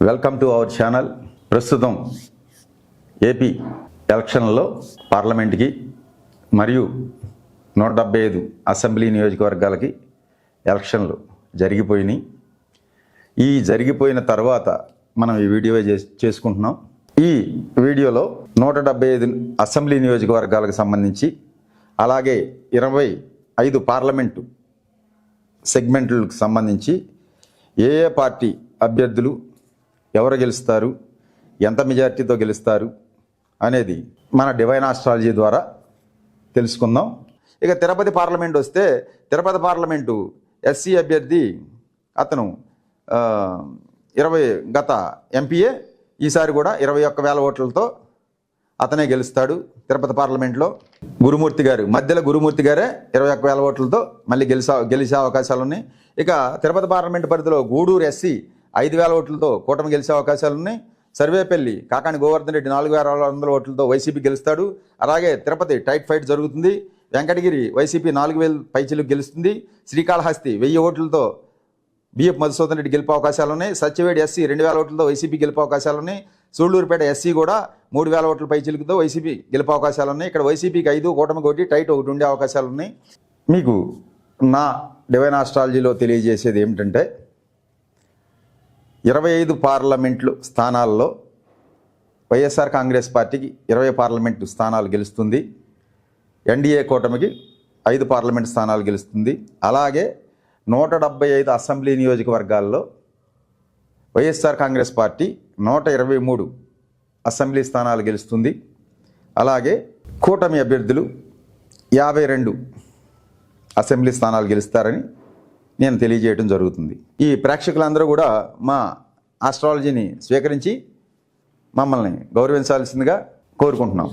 Welcome to our channel. ప్రస్తుతం AP ఎలక్షన్లలో పార్లమెంట్కి మరియు 175 అసెంబ్లీ నియోజకవర్గాలకి ఎలక్షన్లు జరిగిపోయినాయి. ఈ జరిగిపోయిన తర్వాత మనం ఈ వీడియో చేసుకుంటున్నాం. ఈ వీడియోలో 175 అసెంబ్లీ నియోజకవర్గాలకు సంబంధించి అలాగే 25 పార్లమెంటు సెగ్మెంట్లకు సంబంధించి ఏ పార్టీ అభ్యర్థులు ఎవరు గెలుస్తారు, ఎంత మెజార్టీతో గెలుస్తారు అనేది మన డివైన్ ఆస్ట్రాలజీ ద్వారా తెలుసుకుందాం. ఇక తిరుపతి పార్లమెంట్ వస్తే తిరుపతి పార్లమెంటు ఎస్సీ అభ్యర్థి అతను 20 గత ఎంపీఏ, ఈసారి కూడా 21,000 ఓట్లతో అతనే గెలుస్తాడు. తిరుపతి పార్లమెంట్లో గురుమూర్తి గారు, మధ్యలో గురుమూర్తి గారే 21,000 ఓట్లతో మళ్ళీ గెలిచే అవకాశాలు ఉన్నాయి. ఇక తిరుపతి పార్లమెంటు పరిధిలో గూడూరు ఎస్సీ 5,000 ఓట్లతో కూటమి గెలిచే అవకాశాలు ఉన్నాయి. సర్వేపల్లి కాకాని గోవర్ధన్ రెడ్డి 4,600 ఓట్లతో వైసీపీ గెలుస్తాడు. అలాగే తిరుపతి టైట్ ఫైట్ జరుగుతుంది. వెంకటగిరి వైసీపీ 4,000 పైచిలకు గెలుస్తుంది. శ్రీకాళహస్తి 1,000 ఓట్లతో బిఎఫ్ మధుసూదన్ రెడ్డి గెలిపే అవకాశాలు ఉన్నాయి. సత్యవేడి ఎస్సీ 2,000 ఓట్లతో వైసీపీ గెలిపే అవకాశాలు ఉన్నాయి. సూళ్లూరుపేట ఎస్సీ కూడా 3,000 ఓట్ల పైచిలుకుతో వైసీపీ గెలిపే అవకాశాలు ఉన్నాయి. ఇక్కడ వైసీపీకి 5, కూటమికి 1, టైట్ 1 ఉండే అవకాశాలు ఉన్నాయి. మీకు నా డివైన్ ఆస్ట్రాలజీలో తెలియజేసేది ఏమిటంటే 25 పార్లమెంట్లు స్థానాల్లో వైఎస్ఆర్ కాంగ్రెస్ పార్టీకి 20 పార్లమెంటు స్థానాలు గెలుస్తుంది. ఎన్డీఏ కూటమికి 5 పార్లమెంటు స్థానాలు గెలుస్తుంది. అలాగే 175 అసెంబ్లీ నియోజకవర్గాల్లో వైఎస్ఆర్ కాంగ్రెస్ పార్టీ 123 అసెంబ్లీ స్థానాలు గెలుస్తుంది. అలాగే కూటమి అభ్యర్థులు 52 అసెంబ్లీ స్థానాలు గెలుస్తారని నేను తెలియజేయడం జరుగుతుంది. ఈ ప్రేక్షకులందరూ కూడా మా ఆస్ట్రాలజీని స్వీకరించి మమ్మల్ని గౌరవించాల్సిందిగా కోరుకుంటున్నాం.